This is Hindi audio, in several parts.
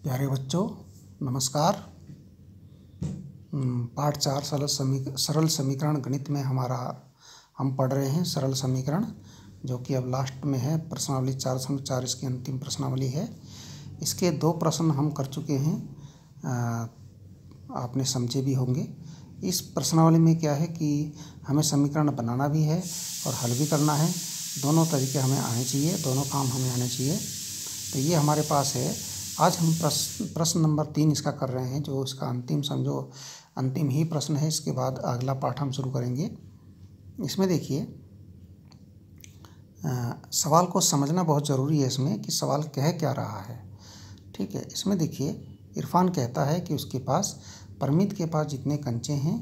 प्यारे बच्चों नमस्कार। पाठ 4 सरल समीकरण गणित में हम पढ़ रहे हैं सरल समीकरण, जो कि अब लास्ट में है। प्रश्नावली 4.4 इसकी अंतिम प्रश्नावली है। इसके 2 प्रश्न हम कर चुके हैं, आपने समझे भी होंगे। इस प्रश्नावली में क्या है कि हमें समीकरण बनाना भी है और हल भी करना है। दोनों तरीके हमें आने चाहिए, दोनों काम हमें आने चाहिए। तो ये हमारे पास है। आज हम प्रश्न नंबर 3 इसका कर रहे हैं, जो इसका अंतिम ही प्रश्न है। इसके बाद अगला पाठ हम शुरू करेंगे। इसमें देखिए, सवाल को समझना बहुत ज़रूरी है इसमें कि सवाल कह क्या रहा है। ठीक है, इसमें देखिए, इरफान कहता है कि उसके पास परमित के पास जितने कंचे हैं,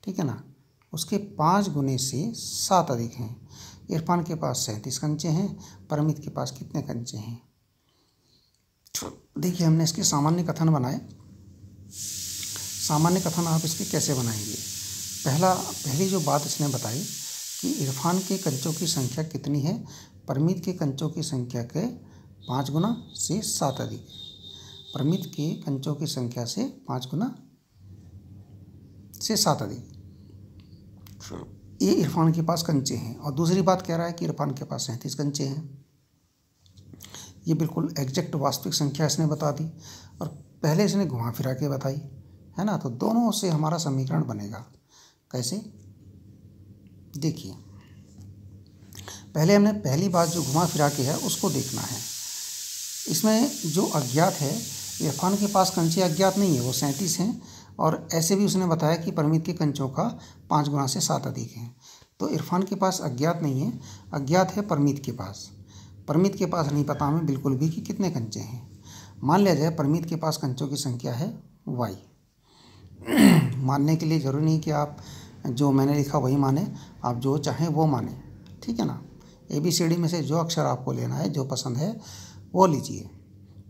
ठीक है ना, उसके 5 गुने से 7 अधिक हैं। इरफान के पास 37 कंचे हैं, परमित के पास कितने कंचे हैं। देखिए, हमने इसके सामान्य कथन बनाए। सामान्य कथन आप इसके कैसे बनाएंगे। पहली जो बात इसने बताई कि इरफान के कंचों की संख्या कितनी है, परमित के कंचों की संख्या के 5 गुना से 7 अधिक। परमित के कंचों की संख्या से 5 गुना से 7 अधिक, ये इरफान के पास कंचे हैं। और दूसरी बात कह रहा है कि इरफान के पास 37 कंचे हैं। ये बिल्कुल एग्जैक्ट वास्तविक संख्या इसने बता दी, और पहले इसने घुमा फिरा के बताई, है ना। तो दोनों से हमारा समीकरण बनेगा। कैसे, देखिए, पहले हमने पहली बात जो घुमा फिरा के है उसको देखना है। इसमें जो अज्ञात है, इरफान के पास कंचे अज्ञात नहीं है, वो 37 हैं। और ऐसे भी उसने बताया कि परमित के कंचों का 5 गुना से 7 अधिक है। तो इरफान के पास अज्ञात नहीं है, अज्ञात है परमित के पास। परमित के पास नहीं पता हमें बिल्कुल भी कि कितने कंचे हैं। मान लिया जाए परमित के पास कंचों की संख्या है y। मानने के लिए ज़रूरी नहीं कि आप जो मैंने लिखा वही माने, आप जो चाहें वो माने, ठीक है ना। ABCD में से जो अक्षर आपको लेना है, जो पसंद है वो लीजिए।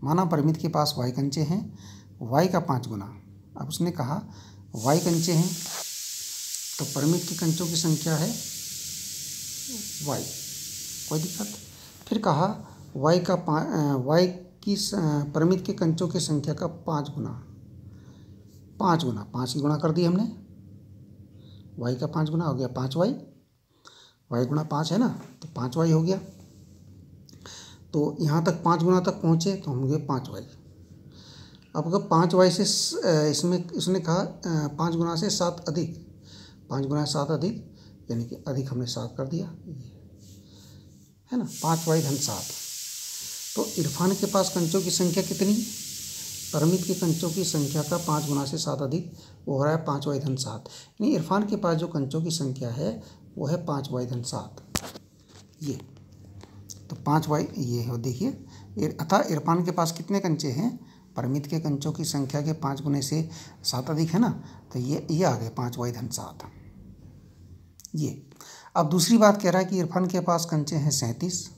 माना परमित के पास y कंचे हैं, y का 5 गुना। अब उसने कहा y कंचे हैं, तो परमित के कंचों की संख्या है y, कोई दिक्कत। फिर कहा परमित के कंचों की संख्या का 5 गुना, 5 की गुणा कर दी हमने। y का 5 गुना हो गया 5y, y गुणा 5 है ना, तो 5y हो गया। तो यहाँ तक 5 गुना तक पहुँचे तो हम गए 5y। अब अगर 5y से इसमें उसने कहा 5 गुना से 7 अधिक, 5 गुना 7 अधिक, यानी कि अधिक हमने 7 कर दिया, है ना, 5y धन 7। तो इरफान के पास कंचों की संख्या कितनी, परमित के कंचों की संख्या का 5 गुना से 7 अधिक, वो हो रहा है 5y धन 7। यानी इरफान के पास जो कंचों की संख्या है वो है 5y धन 7। ये तो 5y ये है, देखिए। अतः इरफान के पास कितने कंचे हैं, परमित के कंचों की संख्या के 5 गुने से 7 अधिक, है ना। तो ये आ गए 5y धन 7। ये अब दूसरी बात कह रहा है कि इरफान के पास कंचे हैं 37,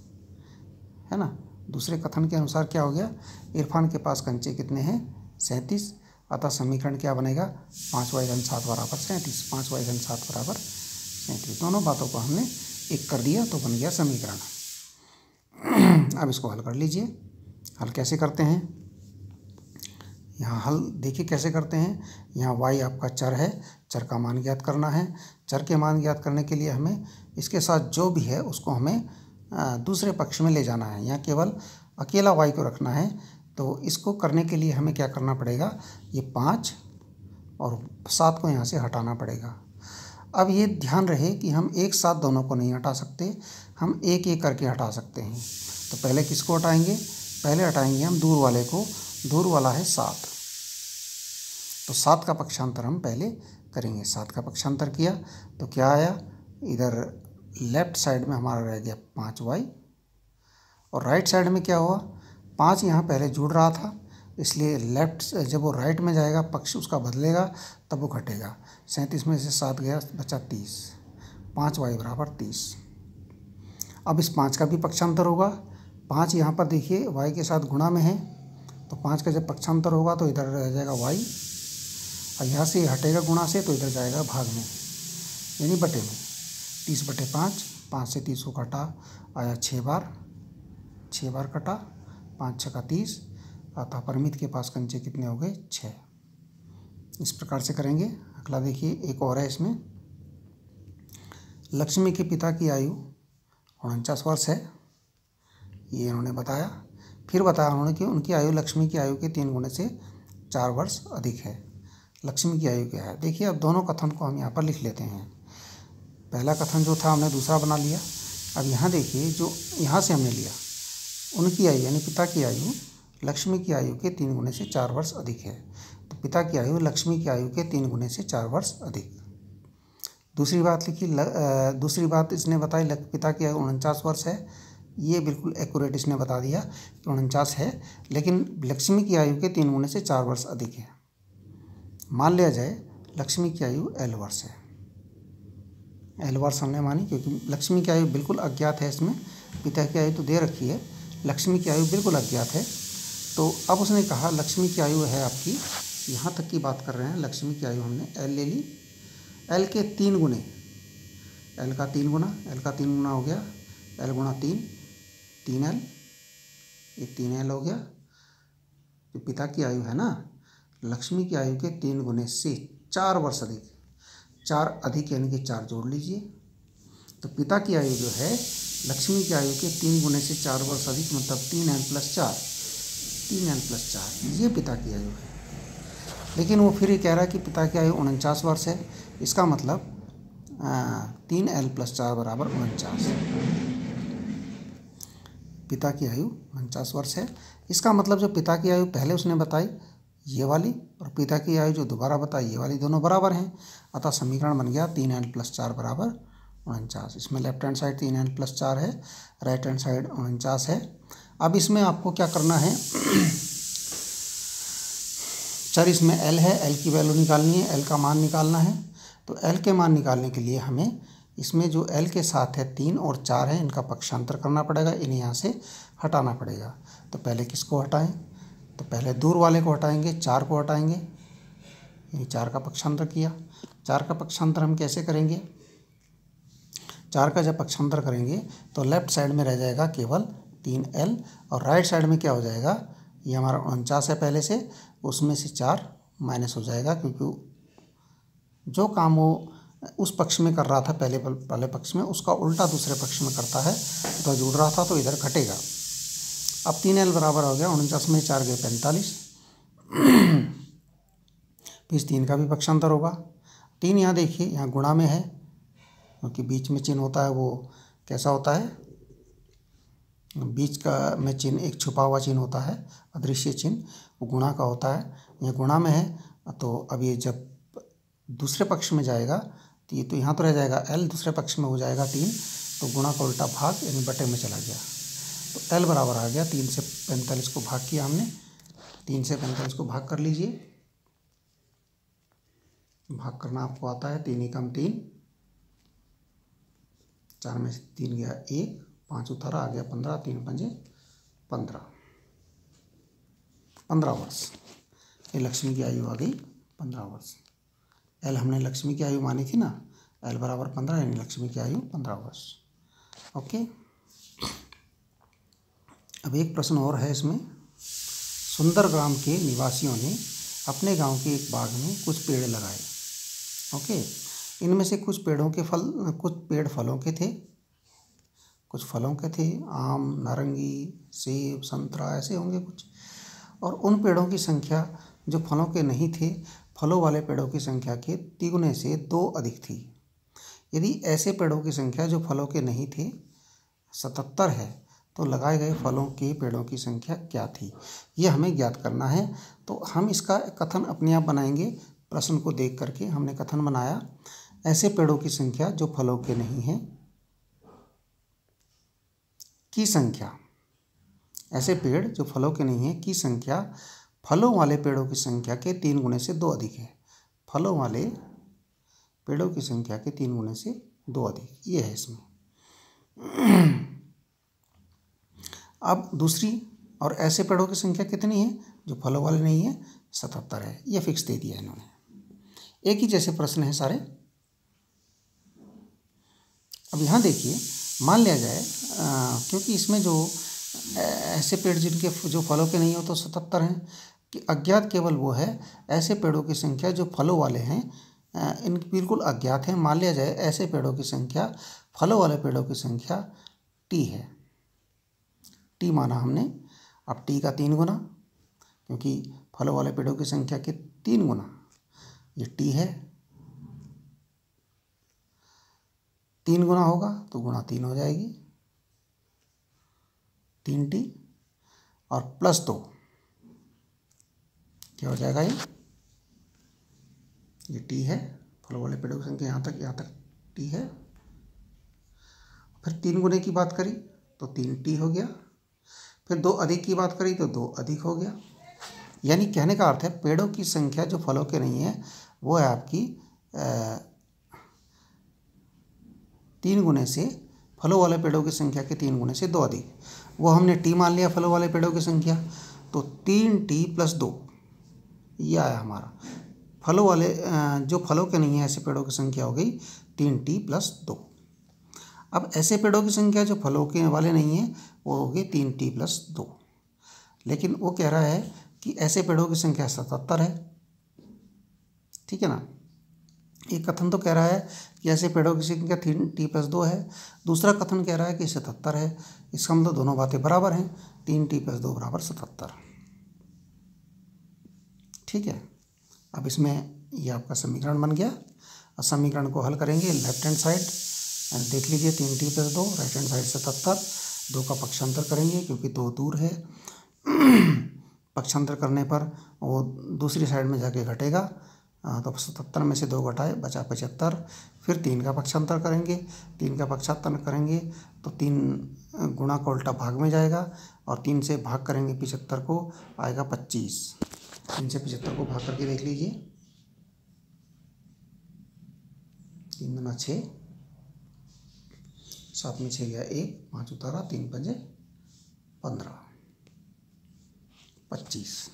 है ना। दूसरे कथन के अनुसार क्या हो गया, इरफान के पास कंचे कितने हैं, 37। अतः समीकरण क्या बनेगा, 5y धन 7 बराबर 37। 5y धन 7 बराबर 37। दोनों बातों को हमने एक कर दिया तो बन गया समीकरण। अब इसको हल कर लीजिए। हल कैसे करते हैं, यहाँ हल देखिए कैसे करते हैं। यहाँ y आपका चर है, चर का मान ज्ञात करना है। चर के मान ज्ञात करने के लिए हमें इसके साथ जो भी है उसको हमें दूसरे पक्ष में ले जाना है। यहाँ केवल अकेला y को रखना है। तो इसको करने के लिए हमें क्या करना पड़ेगा, ये 5 और 7 को यहाँ से हटाना पड़ेगा। अब ये ध्यान रहे कि हम एक साथ दोनों को नहीं हटा सकते, हम एक एक करके हटा सकते हैं। तो पहले किसको हटाएंगे, पहले हटाएंगे हम दूर वाले को। दूर वाला है 7, तो 7 का पक्षांतर हम पहले करेंगे। 7 का पक्षांतर किया तो क्या आया, इधर लेफ्ट साइड में हमारा रह गया 5y, और राइट साइड में क्या हुआ, 5 यहाँ पहले जुड़ रहा था, इसलिए लेफ्ट जब वो राइट में जाएगा पक्ष उसका बदलेगा तब वो घटेगा। 37 में से 7 गया, बचा 30। 5y बराबर 30। अब इस 5 का भी पक्षांतर होगा। 5 यहाँ पर देखिए y के साथ गुणा में है, तो 5 का जब पक्षांतर होगा तो इधर रह जाएगा y, और यहाँ से हटेगा गुणा से तो इधर जाएगा भाग में, यानी बटे में। 30/5, 5 से 30 को काटा, आया 6 बार, 6 बार कटा, 5 छक्का 30, अतः परिमित के पास कंचे कितने हो गए? 6। इस प्रकार से करेंगे। अगला देखिए, एक और है इसमें। लक्ष्मी के पिता की आयु 49 वर्ष है, ये इन्होंने बताया। फिर बताया उन्होंने कि उनकी आयु लक्ष्मी की आयु के 3 गुने से 4 वर्ष अधिक है। लक्ष्मी की आयु क्या है? देखिए, अब दोनों कथन को हम यहाँ पर लिख लेते हैं। पहला कथन जो था हमने दूसरा बना लिया। अब यहाँ देखिए, जो यहाँ से हमने लिया, उनकी आयु यानी पिता की आयु लक्ष्मी की आयु के 3 गुने से 4 वर्ष अधिक है। तो पिता की आयु लक्ष्मी की आयु के 3 गुने से 4 वर्ष अधिक। दूसरी बात लिखी, दूसरी बात इसने बताई पिता की आयु 49 वर्ष है। ये बिल्कुल एक्यूरेट इसने बता दिया कि 49 है, लेकिन लक्ष्मी की आयु के 3 गुने से 4 वर्ष अधिक है। मान लिया जाए लक्ष्मी की आयु L वर्ष है। L वर्ष हमने मानी क्योंकि लक्ष्मी की आयु बिल्कुल अज्ञात है इसमें। पिता की आयु तो दे रखी है, लक्ष्मी की आयु बिल्कुल अज्ञात है। तो अब उसने कहा लक्ष्मी की आयु है आपकी, यहाँ तक की बात कर रहे हैं, लक्ष्मी की आयु हमने L ले ली। L के 3 गुने, L का 3 गुना, L का 3 गुना हो गया L गुणा 3, 3L, ये 3L हो गया। जो पिता की आयु है ना, लक्ष्मी की आयु के 3 गुने से 4 वर्ष अधिक, 4 अधिक यानी कि 4 जोड़ लीजिए। तो पिता की आयु जो है लक्ष्मी की आयु के 3 गुने से 4 वर्ष अधिक, मतलब 3L + 4, 3L + 4, ये पिता की आयु है। लेकिन वो फिर ये कह रहा है कि पिता की आयु 49 वर्ष है। इसका मतलब 3L + 4 बराबर 49। पिता की आयु 49 वर्ष है। इसका मतलब जो पिता की आयु पहले उसने बताई ये वाली, और पिता की आयु जो दोबारा बताई ये वाली, दोनों बराबर हैं। अतः समीकरण बन गया 3L + 4 बराबर 49। इसमें लेफ्ट हैंड साइड 3L + 4 है, राइट हैंड साइड 49 है। अब इसमें आपको क्या करना है, चर इसमें L है, L की वैल्यू निकालनी है, L का मान निकालना है। तो L के मान निकालने के लिए हमें इसमें जो L के साथ है 3 और 4 है, इनका पक्षांतर करना पड़ेगा, इन्हें यहाँ से हटाना पड़ेगा। तो पहले किसको हटाएं? तो पहले दूर वाले को हटाएंगे, 4 को हटाएंगे, यानी 4 का पक्षांतर किया। 4 का पक्षांतर हम कैसे करेंगे? 4 का जब पक्षांतर करेंगे तो लेफ्ट साइड में रह जाएगा केवल 3L, और राइट साइड में क्या हो जाएगा, ये हमारा 49 है पहले से, उसमें से 4 माइनस हो जाएगा, क्योंकि जो काम वो उस पक्ष में कर रहा था पहले पक्ष में, उसका उल्टा दूसरे पक्ष में करता है। तो जुड़ रहा था तो इधर घटेगा। अब 3L बराबर हो गया 49 में 4 गए 45, फिर 3 का भी पक्षांतर होगा। 3 यहाँ देखिए, यहाँ गुणा में है, क्योंकि बीच में चिन्ह होता है, वो कैसा होता है, बीच का में चिन्ह एक छुपा हुआ चिन्ह होता है, अदृश्य चिन्ह, वो गुणा का होता है। यह गुणा में है, तो अब ये जब दूसरे पक्ष में जाएगा तो ये तो यहाँ तो रह जाएगा L, दूसरे पक्ष में हो जाएगा 3, तो गुणा का उल्टा भाग यानी बटे में चला गया। तो L बराबर आ गया 3 से 45 को भाग किया हमने, 3 से 45 को भाग कर लीजिए। भाग करना आपको आता है, 3 × 3, 4 में से 3 गया 1, 5 उतारा आ गया 15, 3 × 5 = 15, 15 वर्ष। ये लक्ष्मी की आयु आ गई 15 वर्ष। L हमने लक्ष्मी की आयु मानी थी ना, L बराबर 15 यानी लक्ष्मी की आयु 15 वर्ष। ओके। अब एक प्रश्न और है इसमें। सुंदर ग्राम के निवासियों ने अपने गांव के एक बाग में कुछ पेड़ लगाए। ओके। इनमें से कुछ पेड़ फलों के थे, कुछ फलों के थे, आम, नारंगी, सेब, संतरा, ऐसे होंगे कुछ। और उन पेड़ों की संख्या जो फलों के नहीं थे, फलों वाले पेड़ों की संख्या के 3 गुने से 2 अधिक थी। यदि ऐसे पेड़ों की संख्या जो फलों के नहीं थे 77 है, तो लगाए गए फलों के पेड़ों की संख्या क्या थी, ये हमें ज्ञात करना है। तो हम इसका कथन अपने आप बनाएंगे। प्रश्न को देख करके हमने कथन बनाया, ऐसे पेड़ों की संख्या जो फलों के नहीं हैं की संख्या, ऐसे पेड़ जो फलों के नहीं हैं की संख्या फलों वाले पेड़ों की संख्या के 3 गुने से 2 अधिक है। फलों वाले पेड़ों की संख्या के 3 गुने से 2 अधिक, ये है इसमें। अब दूसरी, और ऐसे पेड़ों की संख्या कितनी है जो फलों वाले नहीं है, 77 है। ये फिक्स दे दिया इन्होंने। एक ही जैसे प्रश्न है सारे। अब यहाँ देखिए, मान लिया जाए क्योंकि इसमें जो ऐसे पेड़ जिनके जो फलों के नहीं हो तो 77 हैं। कि अज्ञात केवल वो है ऐसे पेड़ों की संख्या जो फलों वाले हैं, इन बिल्कुल अज्ञात हैं। मान लिया जाए ऐसे पेड़ों की संख्या, फलों वाले पेड़ों की संख्या टी है। टी माना हमने। अब टी का 3 गुना, क्योंकि फलों वाले पेड़ों की संख्या के 3 गुना ये टी है। 3 गुना होगा तो गुणा 3 हो जाएगी, 3T और +2 क्या हो जाएगा, ये टी है। फलों वाले पेड़ों की संख्या यहाँ तक टी है। फिर 3 गुने की बात करी तो 3T हो गया। फिर 2 अधिक की बात करी तो 2 अधिक हो गया। यानी कहने का अर्थ है पेड़ों की संख्या जो फलों के नहीं है वो है आपकी 3 गुने से, फलों वाले पेड़ों की संख्या के 3 गुने से 2 अधिक। वो हमने टी मान लिया फलों वाले पेड़ों की संख्या, तो 3T + 2 ये आया हमारा। फलों वाले जो फलों के नहीं है ऐसे पेड़ों की संख्या हो गई 3T + 2। अब ऐसे पेड़ों की संख्या जो फलों के वाले नहीं है वो हो गई 3T + 2। लेकिन वो कह रहा है कि ऐसे पेड़ों की संख्या 77 है। ठीक है ना। एक कथन तो कह रहा है कि ऐसे पेड़ों की संख्या 3T + 2 है, दूसरा कथन कह रहा है कि 77 है। इसका मतलब दोनों बातें बराबर हैं, 3T + 2 = 77। ठीक है। अब इसमें ये आपका समीकरण बन गया। और समीकरण को हल करेंगे लेफ्ट हैंड साइड, देख लीजिए 3T + 2, राइट हैंड साइड 77, 2 का पक्षांतर करेंगे क्योंकि 2 दूर है। पक्षांतर करने पर वो दूसरी साइड में जाके घटेगा, तो 77 में से 2 घटाए बचा 75। फिर 3 का पक्षांतर करेंगे, 3 का पक्षांतर करेंगे तो 3 गुणा का उल्टा भाग में जाएगा, और 3 से भाग करेंगे 75 को, आएगा 25। 3 से 75 को भाग करके देख लीजिए, 3 दूना 6, 7 में 6 गया 1, 5 उतारा, 3 पंजे 15, 25।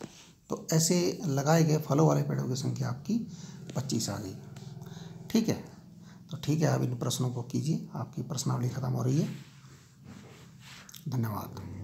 तो ऐसे लगाए गए फलों वाले पेड़ों की संख्या आपकी 25 आ गई। ठीक है। तो ठीक है, अब इन प्रश्नों को कीजिए। आपकी प्रश्नावली खत्म हो रही है। धन्यवाद।